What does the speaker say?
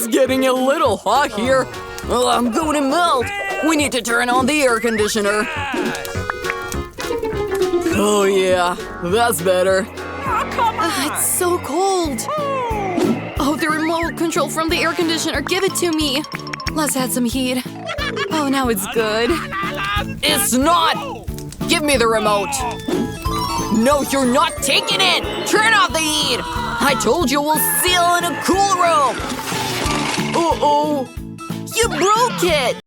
It's getting a little hot here. Oh, I'm going to melt. We need to turn on the air conditioner. Oh yeah, that's better. It's so cold. Oh, the remote control from the air conditioner. Give it to me. Let's add some heat. Oh, now it's good. It's not! Give me the remote. No, you're not taking it! Turn off the heat! I told you we'll seal in a cool room! Uh-oh! You broke it!